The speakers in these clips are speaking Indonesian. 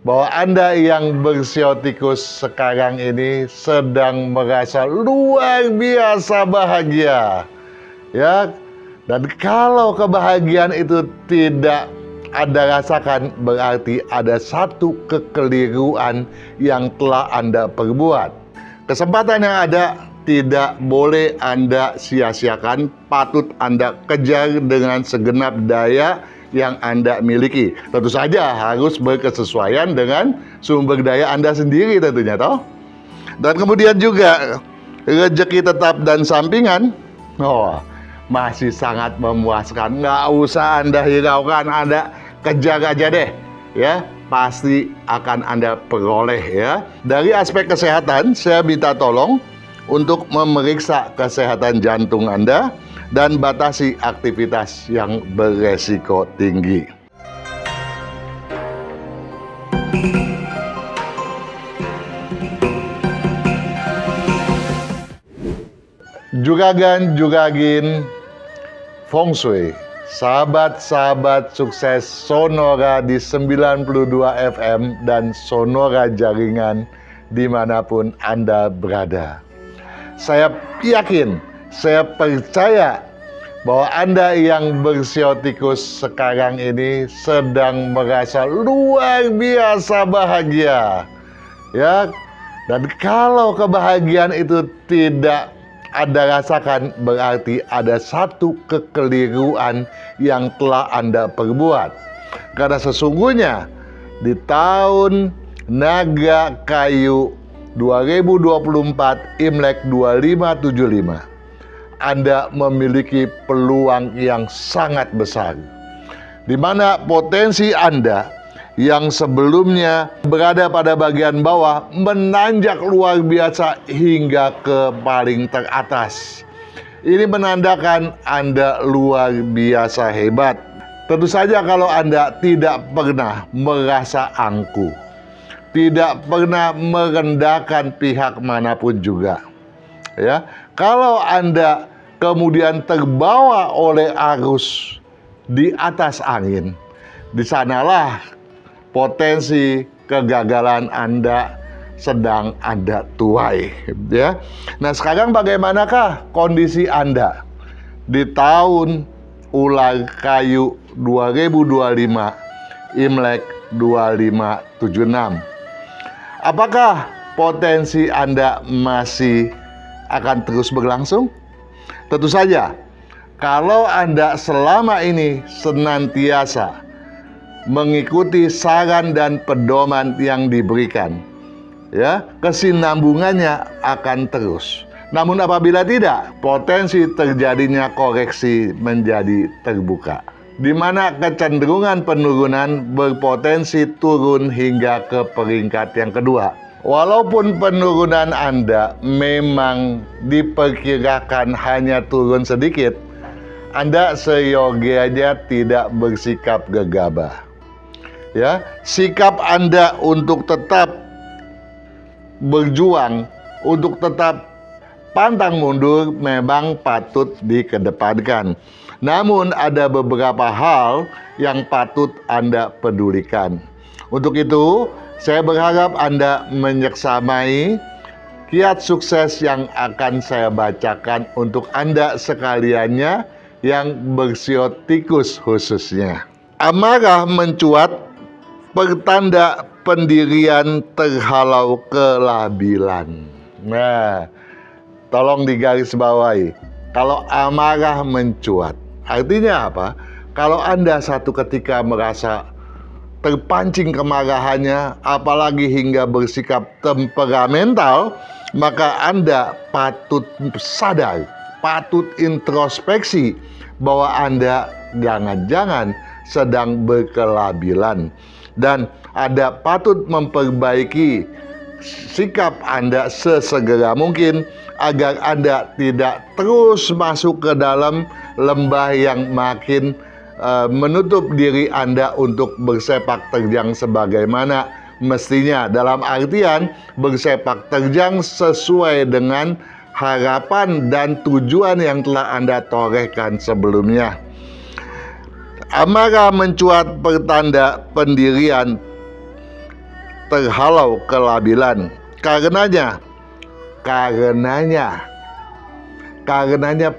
bahwa Anda yang bersiotikus sekarang ini sedang merasa luar biasa bahagia, ya. Dan kalau kebahagiaan itu tidak Anda rasakan, berarti ada satu kekeliruan yang telah Anda perbuat. Kesempatan yang ada tidak boleh Anda sia-siakan, patut Anda kejar dengan segenap daya yang Anda miliki. Tentu saja harus berkesesuaian dengan sumber daya Anda sendiri tentunya, toh. Dan kemudian juga rezeki tetap dan sampingan, masih sangat memuaskan. Nggak usah Anda hiraukan, Anda kejar aja deh, ya. Pasti akan Anda peroleh, ya. Dari aspek kesehatan, saya minta tolong untuk memeriksa kesehatan jantung Anda dan batasi aktivitas yang beresiko tinggi. Jugagin Feng Shui, sahabat-sahabat sukses Sonora di 92 FM dan Sonora Jaringan dimanapun Anda berada. Saya yakin, saya percaya bahwa Anda yang bersiotikus sekarang ini sedang merasa luar biasa bahagia, ya. Dan kalau kebahagiaan itu tidak Anda rasakan, berarti ada satu kekeliruan yang telah Anda perbuat. Karena sesungguhnya di tahun Naga Kayu 2024 Imlek 2575, Anda memiliki peluang yang sangat besar, di mana potensi Anda yang sebelumnya berada pada bagian bawah menanjak luar biasa hingga ke paling teratas. Ini menandakan Anda luar biasa hebat. Tentu saja kalau Anda tidak pernah merasa angkuh, tidak pernah merendahkan pihak manapun juga, ya. Kalau Anda kemudian terbawa oleh arus di atas angin, di sanalah potensi kegagalan Anda sedang Anda tuai, ya. Nah, sekarang bagaimanakah kondisi Anda di tahun Ular Kayu 2025 Imlek 2576? Apakah potensi Anda masih akan terus berlangsung? Tentu saja, kalau Anda selama ini senantiasa mengikuti saran dan pedoman yang diberikan, ya, kesinambungannya akan terus. Namun apabila tidak, potensi terjadinya koreksi menjadi terbuka, di mana kecenderungan penurunan berpotensi turun hingga ke peringkat yang kedua. Walaupun penurunan Anda memang diperkirakan hanya turun sedikit, Anda seyogianya tidak bersikap gegabah, ya. Sikap Anda untuk tetap berjuang, untuk tetap pantang mundur memang patut dikedepankan. Namun ada beberapa hal yang patut Anda pedulikan. Untuk itu, saya berharap Anda menyeksamai kiat sukses yang akan saya bacakan untuk Anda sekaliannya yang bersiotikus khususnya. Amarah mencuat, pertanda pendirian terhalau kelabilan. Nah, tolong digarisbawahi. Kalau amarah mencuat, artinya apa? Kalau Anda satu ketika merasa terpancing kemarahannya, apalagi hingga bersikap temperamental, maka Anda patut sadar, patut introspeksi bahwa Anda jangan-jangan sedang berkelabilan, dan Anda patut memperbaiki sikap Anda sesegera mungkin agar Anda tidak terus masuk ke dalam lembah yang makin menutup diri Anda untuk bersepak terjang sebagaimana mestinya, dalam artian bersepak terjang sesuai dengan harapan dan tujuan yang telah Anda torehkan sebelumnya. Amarah mencuat, pertanda pendirian terhalau kelabilan. Karenanya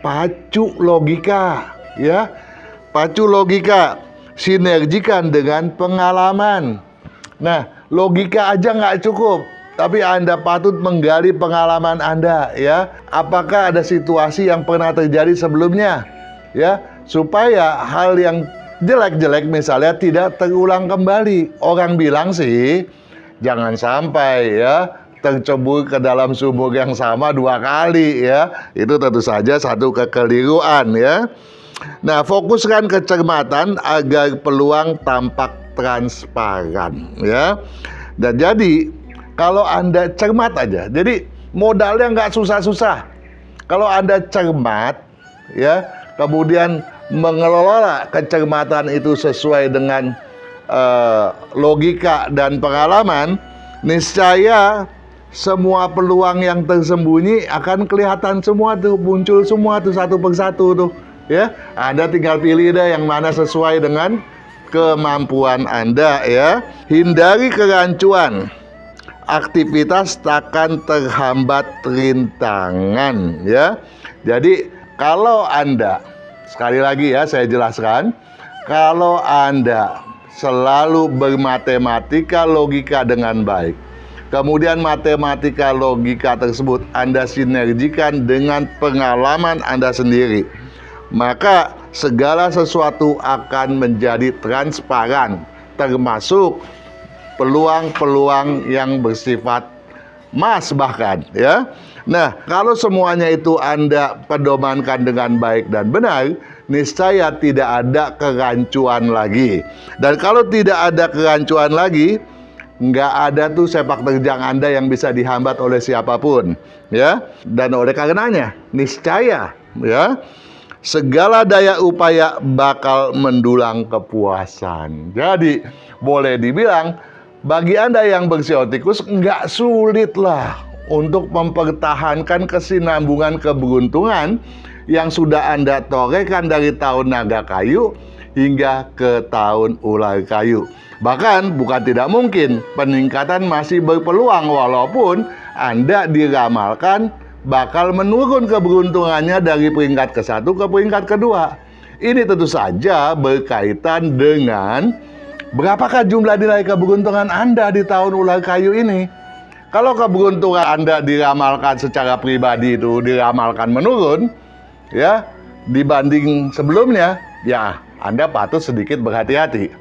pacu logika, ya. Pacu logika, sinergikan dengan pengalaman. Nah, logika aja nggak cukup, tapi Anda patut menggali pengalaman Anda, ya. Apakah ada situasi yang pernah terjadi sebelumnya, ya, supaya hal yang jelek-jelek misalnya tidak terulang kembali. Orang bilang sih, jangan sampai ya tercebur ke dalam sumur yang sama 2 kali, ya. Itu tentu saja satu kekeliruan, ya. Nah, fokuskan kecermatan agar peluang tampak transparan, ya. Dan jadi kalau Anda cermat aja, jadi modalnya nggak susah-susah. Kalau Anda cermat, ya, kemudian mengelola kecermatan itu sesuai dengan logika dan pengalaman, niscaya semua peluang yang tersembunyi akan kelihatan semua tuh, muncul semua tuh satu persatu tuh, ya. Anda tinggal pilih deh yang mana sesuai dengan kemampuan Anda, ya. Hindari kerancuan. Aktivitas takkan terhambat rintangan, ya. Jadi kalau Anda, sekali lagi ya saya jelaskan, kalau Anda selalu bermatematika logika dengan baik, kemudian matematika logika tersebut Anda sinergikan dengan pengalaman Anda sendiri, maka segala sesuatu akan menjadi transparan, termasuk peluang-peluang yang bersifat emas bahkan, ya. Nah, kalau semuanya itu Anda pedomankan dengan baik dan benar, niscaya tidak ada kerancuan lagi. Dan kalau tidak ada kerancuan lagi, nggak ada tuh sepak terjang Anda yang bisa dihambat oleh siapapun, ya. Dan oleh karenanya, niscaya, ya, segala daya upaya bakal mendulang kepuasan. Jadi, boleh dibilang, bagi Anda yang bersiotikus, nggak sulit lah untuk mempertahankan kesinambungan keberuntungan yang sudah Anda torehkan dari tahun naga kayu hingga ke tahun ular kayu. Bahkan, bukan tidak mungkin, peningkatan masih berpeluang walaupun Anda diramalkan bakal menurun keberuntungannya dari peringkat ke-1 ke peringkat kedua. Ini tentu saja berkaitan dengan berapakah jumlah nilai keberuntungan Anda di tahun ular kayu ini. Kalau keberuntungan Anda diramalkan secara pribadi itu diramalkan menurun, ya, dibanding sebelumnya, ya Anda patut sedikit berhati-hati.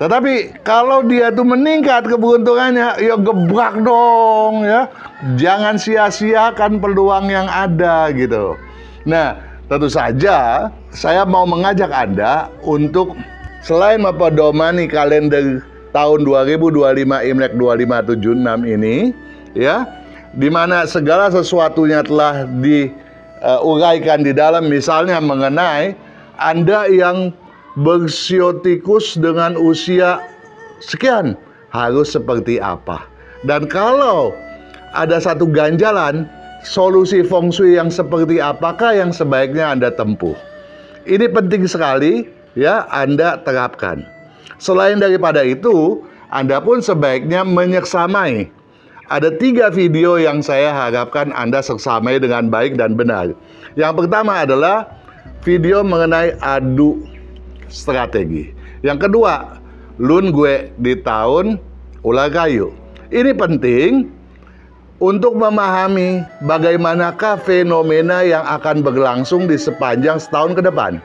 Tetapi kalau dia tuh meningkat keberuntungannya, ya gebrak dong, ya. Jangan sia-siakan peluang yang ada gitu. Nah, tentu saja saya mau mengajak Anda untuk selain mempedomani kalender tahun 2025 Imlek 2576 ini, ya, di mana segala sesuatunya telah diuraikan di dalam, misalnya mengenai Anda yang bersiotikus dengan usia sekian harus seperti apa. Dan kalau ada satu ganjalan, solusi feng shui yang seperti apakah yang sebaiknya Anda tempuh. Ini penting sekali, ya, Anda terapkan. Selain daripada itu, Anda pun sebaiknya menyeksamai. Ada 3 video yang saya harapkan Anda seksamai dengan baik dan benar. Yang pertama adalah video mengenai adu strategi. Yang kedua, Lun Gue di tahun ular kayu. Ini penting untuk memahami bagaimanakah fenomena yang akan berlangsung di sepanjang setahun ke depan,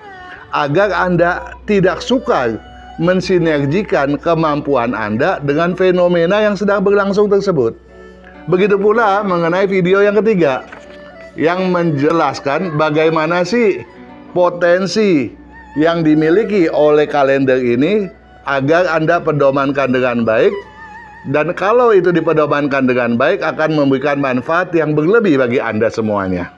agar Anda tidak sukar mensinergikan kemampuan Anda dengan fenomena yang sedang berlangsung tersebut. Begitu pula mengenai video yang ketiga, yang menjelaskan bagaimana sih potensi yang dimiliki oleh kalender ini agar Anda pedomankan dengan baik, dan kalau itu dipedomankan dengan baik akan memberikan manfaat yang berlebih bagi Anda semuanya,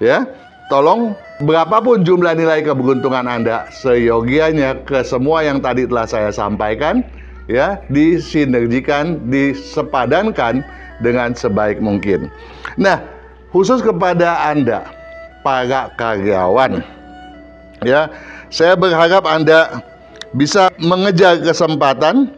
ya. Tolong berapapun jumlah nilai keberuntungan Anda, seyogianya ke semua yang tadi telah saya sampaikan, ya, disinergikan, disepadankan dengan sebaik mungkin. Nah, khusus kepada Anda para karyawan, ya, saya berharap Anda bisa mengejar kesempatan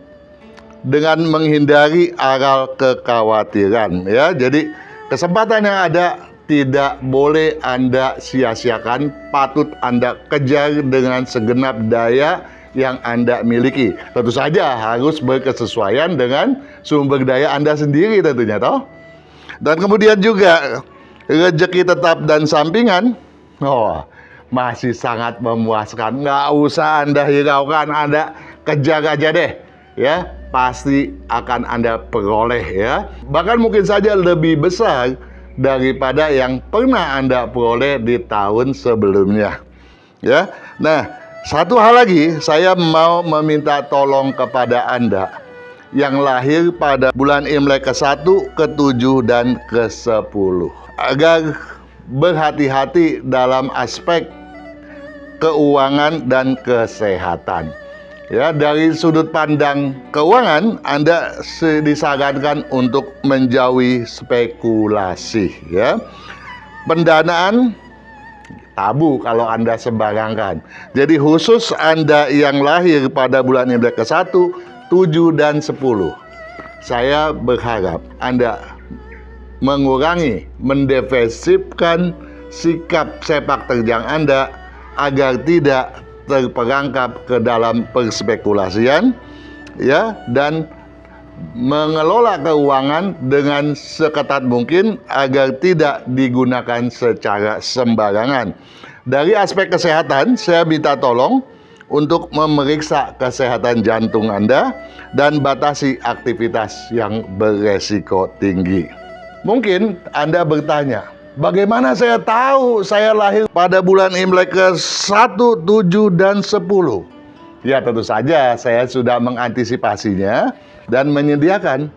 dengan menghindari aral kekhawatiran ya. Jadi kesempatan yang ada tidak boleh Anda sia-siakan, patut Anda kejar dengan segenap daya yang Anda miliki. Tentu saja harus berkesesuaian dengan sumber daya Anda sendiri tentunya toh. Dan kemudian juga rezeki tetap dan sampingan, masih sangat memuaskan. Nggak usah Anda hiraukan, Anda kejar aja deh ya, pasti akan Anda peroleh ya. Bahkan mungkin saja lebih besar daripada yang pernah Anda peroleh di tahun sebelumnya ya. Nah, satu hal lagi saya mau meminta tolong kepada Anda yang lahir pada bulan Imlek ke-1, ke-7, dan ke-10 agar berhati-hati dalam aspek keuangan dan kesehatan. Ya, dari sudut pandang keuangan, Anda disarankan untuk menjauhi spekulasi ya. Pendanaan tabu kalau Anda sembarangan. Jadi khusus Anda yang lahir pada bulan Imlek ke-1, 7, dan 10, saya berharap Anda mengurangi, mendefensifkan sikap sepak terjang Anda agar tidak terperangkap ke dalam perspekulasian ya, dan mengelola keuangan dengan seketat mungkin agar tidak digunakan secara sembarangan. Dari aspek kesehatan, saya minta tolong untuk memeriksa kesehatan jantung Anda dan batasi aktivitas yang beresiko tinggi. Mungkin Anda bertanya, bagaimana saya tahu saya lahir pada bulan Imlek ke-1, 7, dan 10? Ya, tentu saja saya sudah mengantisipasinya dan menyediakan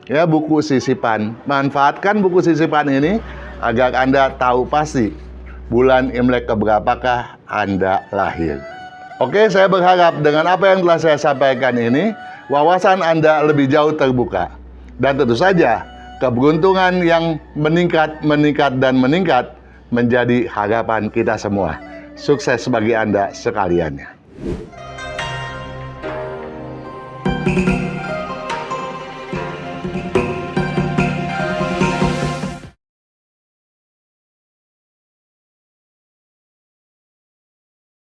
ya buku sisipan. Manfaatkan buku sisipan ini agar Anda tahu pasti bulan Imlek keberapakah Anda lahir. Oke, saya berharap dengan apa yang telah saya sampaikan ini, wawasan Anda lebih jauh terbuka. Dan tentu saja, keberuntungan yang meningkat menjadi harapan kita semua. Sukses bagi Anda sekaliannya.